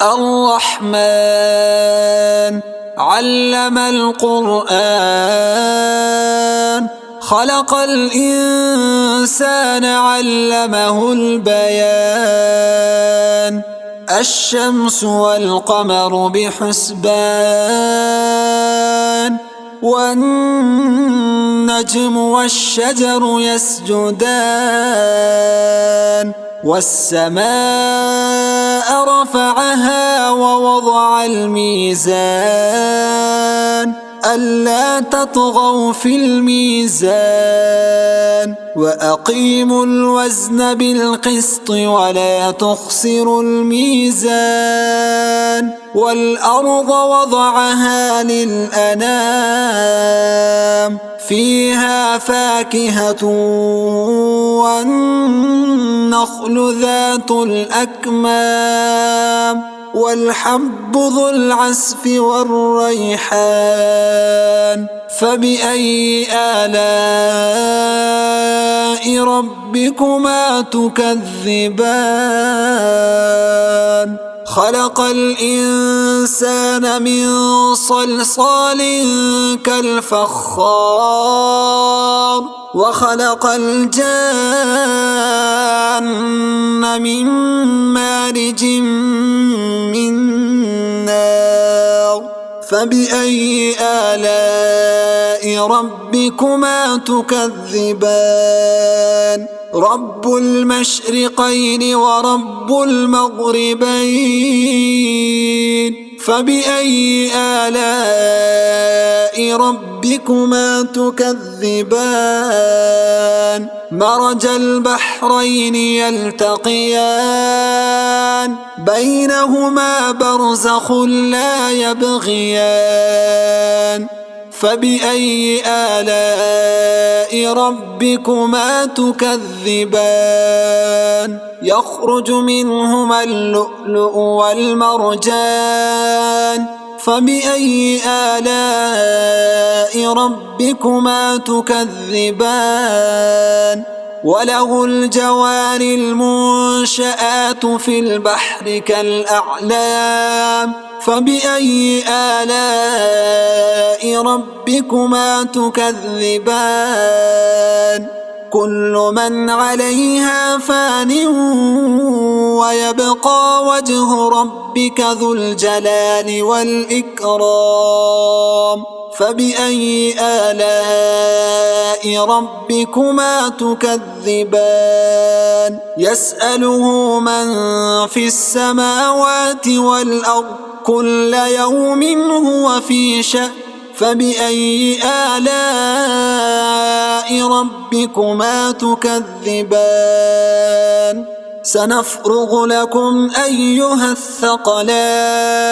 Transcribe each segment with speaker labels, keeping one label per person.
Speaker 1: الرحمن علم القرآن خلق الإنسان علمه البيان الشمس والقمر بحسبان والنجم والشجر يسجدان والسماء رفعها ووضع الميزان ألا تطغوا في الميزان وأقيموا الوزن بالقسط ولا تخسروا الميزان والأرض وضعها للأنام فيها فاكهة والنخل ذات الأكمام والحب ذو العصف والريحان فبأي آلاء ربكما تكذبان خلق الإنسان من صلصال كالفخار وخلق الجان من مارج من نار فبأي آلاء ربكما تكذبان رب المشرقين ورب المغربين فبأي آلاء ربكما تكذبان مرج البحرين يلتقيان بينهما برزخ لا يبغيان فبأي آلاء ربكما تكذبان يخرج منهما اللؤلؤ والمرجان فبأي آلاء ربكما تكذبان وله الجوار المنشآت في البحر كالأعلام فبأي آلاء ربكما تكذبان كل من عليها فان ويبقى وجه ربك ذو الجلال والإكرام فبأي آلاء ربكما تكذبان يسأله من في السماوات والأرض كل يوم هو في شأن فبأي آلاء ربكما تكذبان سنفرغ لكم أيها الثقلان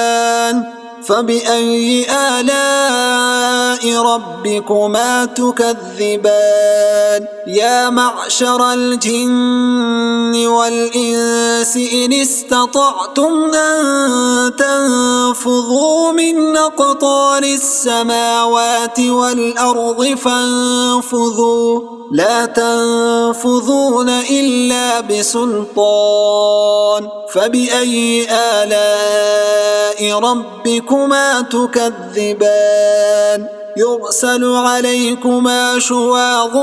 Speaker 1: فبأي آلاء ربكما تكذبان يا معشر الجن والإنس إن استطعتم أن تنفذوا من أقطار السماوات والأرض فانفذوا لا تنفذون إلا بسلطان فبأي آلاء ربكما تكذبان يرسل عليكما شواظ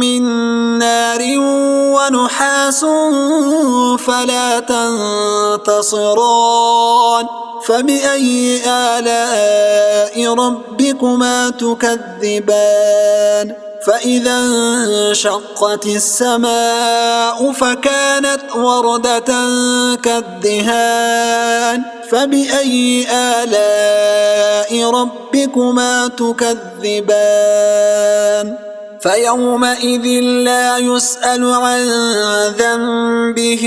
Speaker 1: من نار ونحاس فلا تنتصران فبأي آلاء ربكما تكذبان فإذا انشقت السماء فكانت وردة كالدهان فبأي آلاء ربكما تكذبان فيومئذ لا يسأل عن ذنبه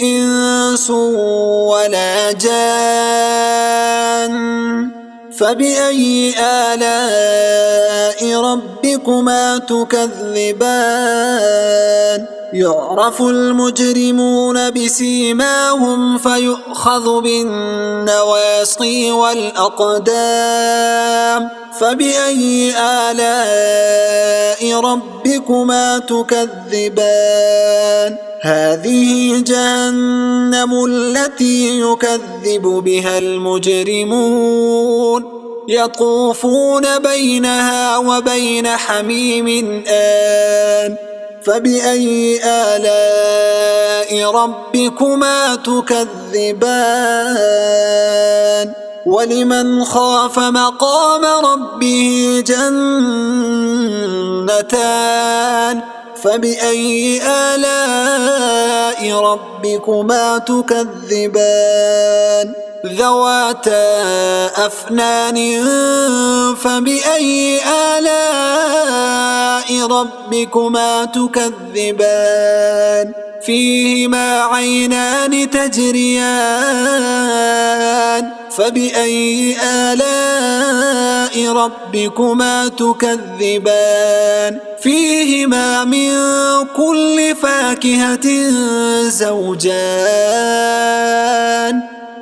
Speaker 1: إنس ولا جان فبأي آلاء ربكما تكذبان يعرف المجرمون بسيماهم فيؤخذ بالنواصي والأقدام فبأي آلاء ربكما تكذبان هذه جهنم التي يكذب بها المجرمون يطوفون بينها وبين حميم آن فبأي آلاء ربكما تكذبان ولمن خاف مقام ربه جنتان فبأي آلاء ربكما تكذبان ذواتا أفنان فبأي آلاء ربكما تكذبان فيهما عينان تجريان فبأي آلاء ربكما تكذبان فيهما من كل فاكهة زوجان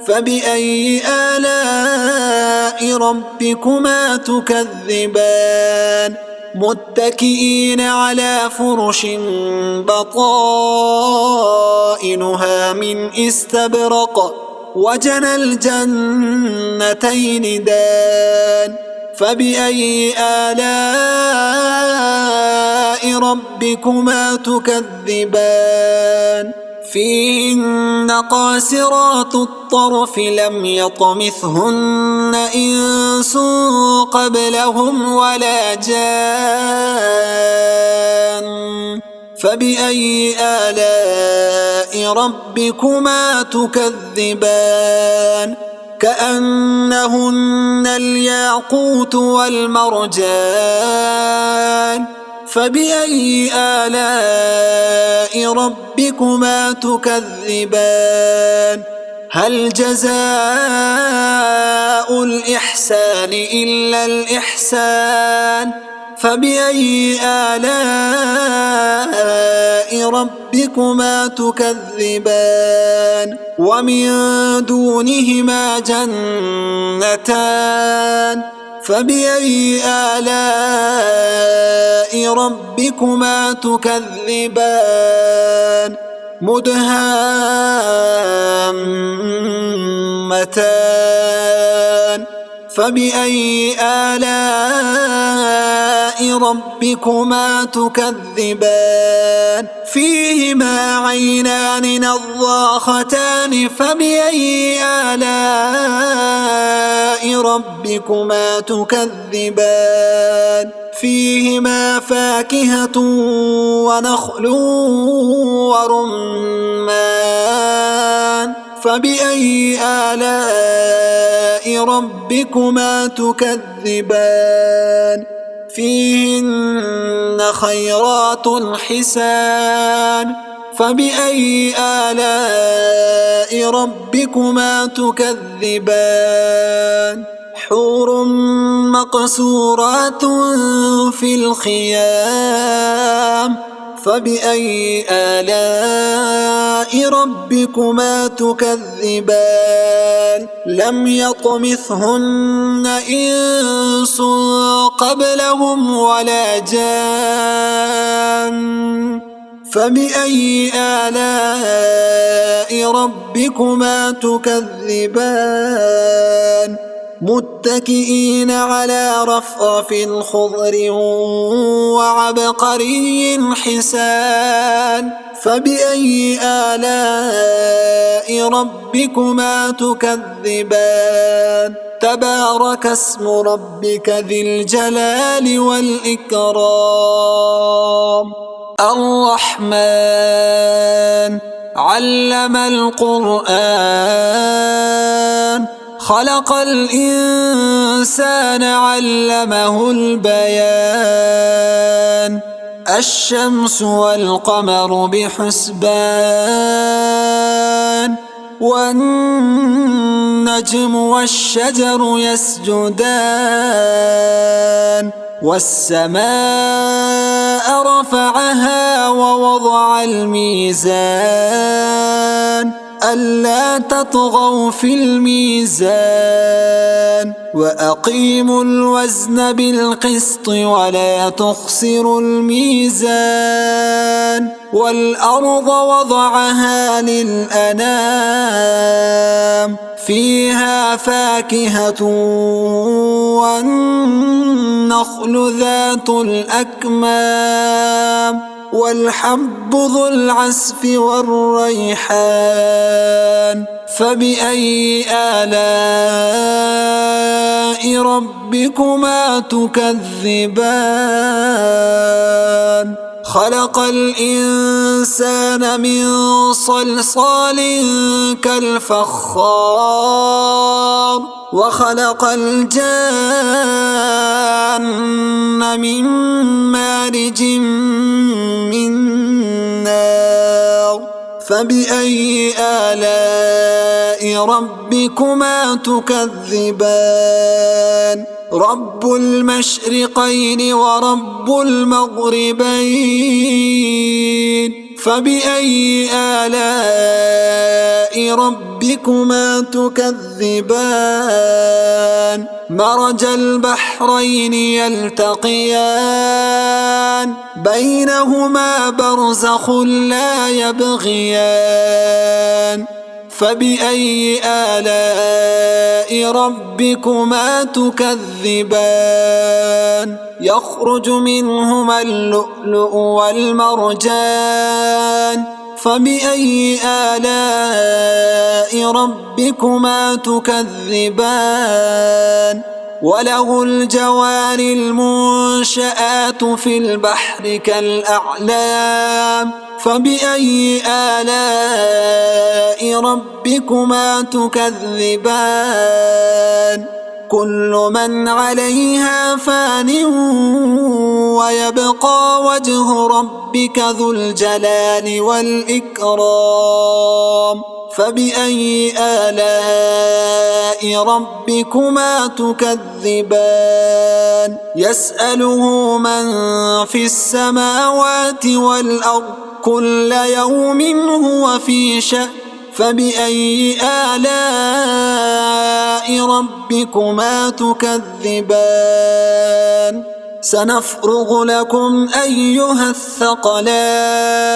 Speaker 1: فبأي آلاء ربكما تكذبان متكئين على فرش بطائنها من استبرق وجنى الجنتين دان فبأي آلاء ربكما تكذبان فيهن قاصرات الطرف لم يطمثهن إنس قبلهم ولا جان فبأي آلاء ربكما تكذبان كأنهن الياقوت والمرجان فبأي آلاء ربكما تكذبان هل جزاء الإحسان إلا الإحسان فبأي آلاء ربكما تكذبان ومن دونهما جنتان فبأي آلاء ربكما تكذبان مدهامتان فبأي آلاء ربكما تكذبان فيهما عينان نضاختان فبأي آلاء ربكما تكذبان فيهما فاكهة ونخل ورمان فبأي آلاء ربكما تكذبان فيهن خيرات حسان فبأي آلاء ربكما تكذبان حور مقصورات في الخيام فبأي آلاء ربكما تكذبان لم يطمثهن إنس قبلهم ولا جان فبأي آلاء ربكما تكذبان متكئين على رفرف خضر وعبقري حسان فبأي آلاء ربكما تكذبان تبارك اسم ربك ذي الجلال والإكرام الرحمن علم القرآن خلق الإنسان علمه البيان الشمس والقمر بحسبان والنجم والشجر يسجدان والسماء رفعها ووضع الميزان ألا تطغوا في الميزان وأقيموا الوزن بالقسط ولا تخسروا الميزان والأرض وضعها للأنام فيها فاكهة والنخل ذات الأكمام والحب ذو العصف والريحان فبأي آلاء ربكما تكذبان خلق الإنسان من صلصال كالفخار وخلق الجان من مارج من نار فبأي آلاء ربكما تكذبان رب المشرقين ورب المغربين فبأي آلاء ربكما تكذبان مرج البحرين يلتقيان بينهما برزخ لا يبغيان فبأي آلاء ربكما تكذبان يخرج منهما اللؤلؤ والمرجان فبأي آلاء ربكما تكذبان وله الجوار المنشآت في البحر كالأعلام فبأي آلاء ربكما تكذبان كل من عليها فان ويبقى وجه ربك ذو الجلال والإكرام فبأي آلاء ربكما تكذبان يسأله من في السماوات والأرض كل يوم هو في شأن فبأي آلاء ربكما تكذبان سنفرغ لكم أيها الثقلان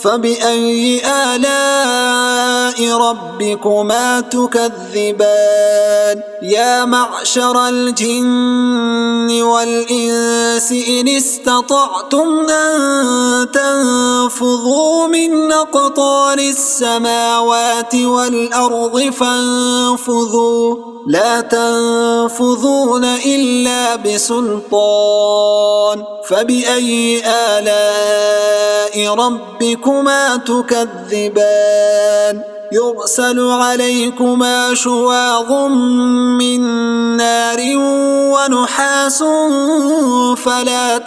Speaker 1: فبأي آلاء ربكما تكذبان يا معشر الجن والإنس إن استطعتم أن تنفذوا من أقطار السماوات والأرض فانفذوا لا تنفذون إلا بسلطان فبأي آلاء ربكما تكذبان يرسل عليكما شواظ من نار ونحاس فلا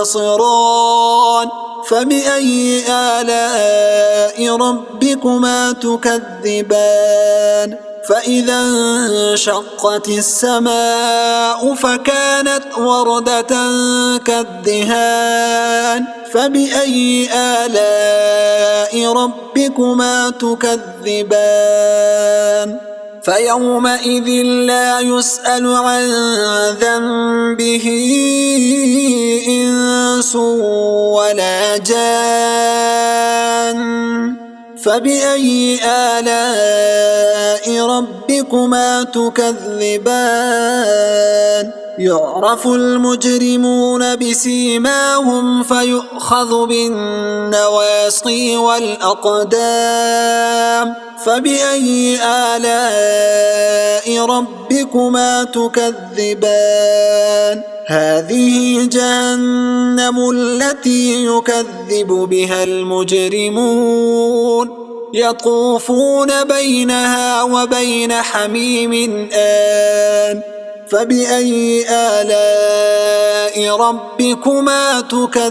Speaker 1: تنتصران فبأي آلاء ربكما تكذبان فإذا انشقت السماء فكانت وردة كالدهان فبأي آلاء ربكما تكذبان فيومئذ لا يسأل عن ذنبه إنس ولا جان فبأي آلاء ربكما تكذبان يعرف المجرمون بسيماهم فيؤخذ بالنواصي والأقدام فبأي آلاء ربكما تكذبان هذه جهنم التي يكذب بها المجرمون يطوفون بينها وبين حميم آن فبأي آلاء ربكما تكذبان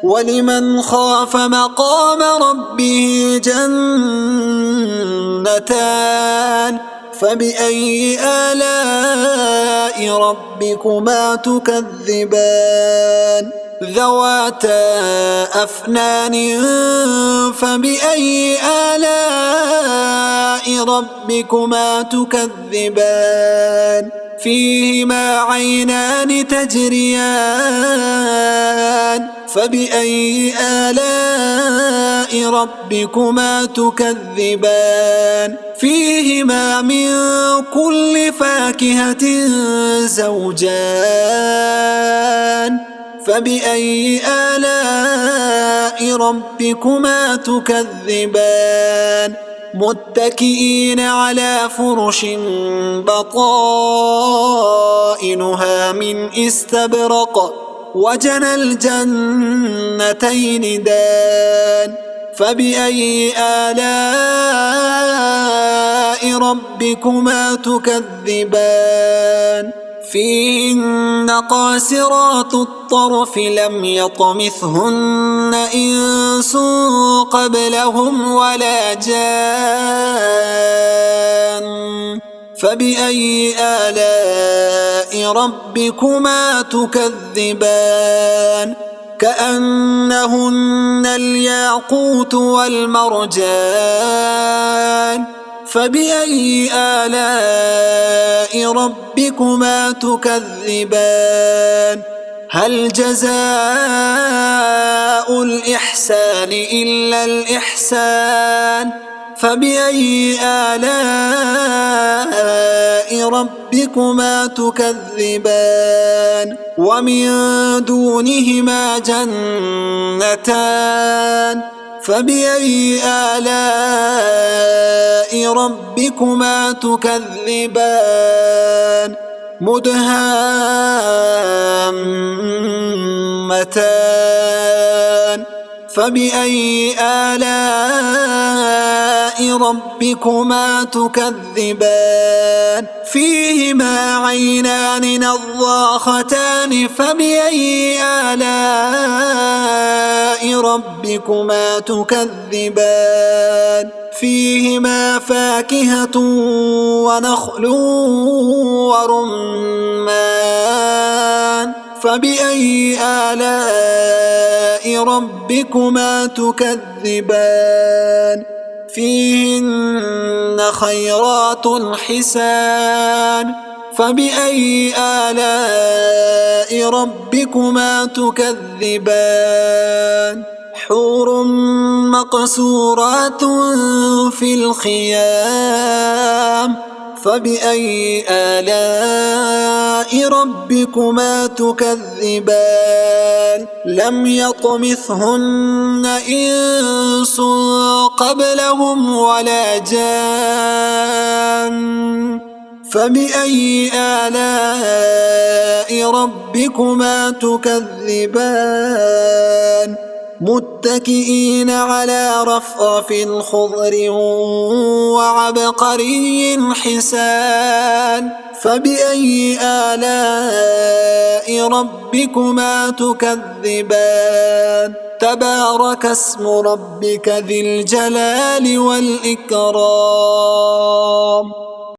Speaker 1: ولمن خاف مقام ربه جنتان فبأي آلاء ربكما تكذبان ذواتا أفنان فبأي آلاء ربكما تكذبان فيهما عينان تجريان فبأي آلاء ربكما تكذبان فيهما من كل فاكهة زوجان فبأي آلاء ربكما تكذبان متكئين على فرش بطائنها من استبرق وجنى الجنتين دان فبأي آلاء ربكما تكذبان فيهن قاصرات الطرف لم يطمثهن إنس قبلهم ولا جان فبأي آلاء ربكما تكذبان كأنهن الياقوت والمرجان فبأي آلاء ربكما تكذبان هل جزاء الإحسان إلا الإحسان فبأي آلاء ربكما تكذبان ومن دونهما جنتان فبأي آلاء ربكما تكذبان مدهامتان فبأي آلاء ربكما تكذبان فيهما عينان نضاختان فبأي آلاء ربكما تكذبان فيهما فاكهة ونخل ورمان فبأي آلاء ربكما تكذبان فيهن خيرات حسان فبأي آلاء ربكما تكذبان حور مقصورات في الخيام فبأي آلاء ربكما تكذبان لم يطمثهن إنس قبلهم ولا جان فبأي آلاء ربكما تكذبان متكئين على رفرف خضر وعبقري حسان فبأي آلاء ربكما تكذبان تبارك اسم ربك ذي الجلال والإكرام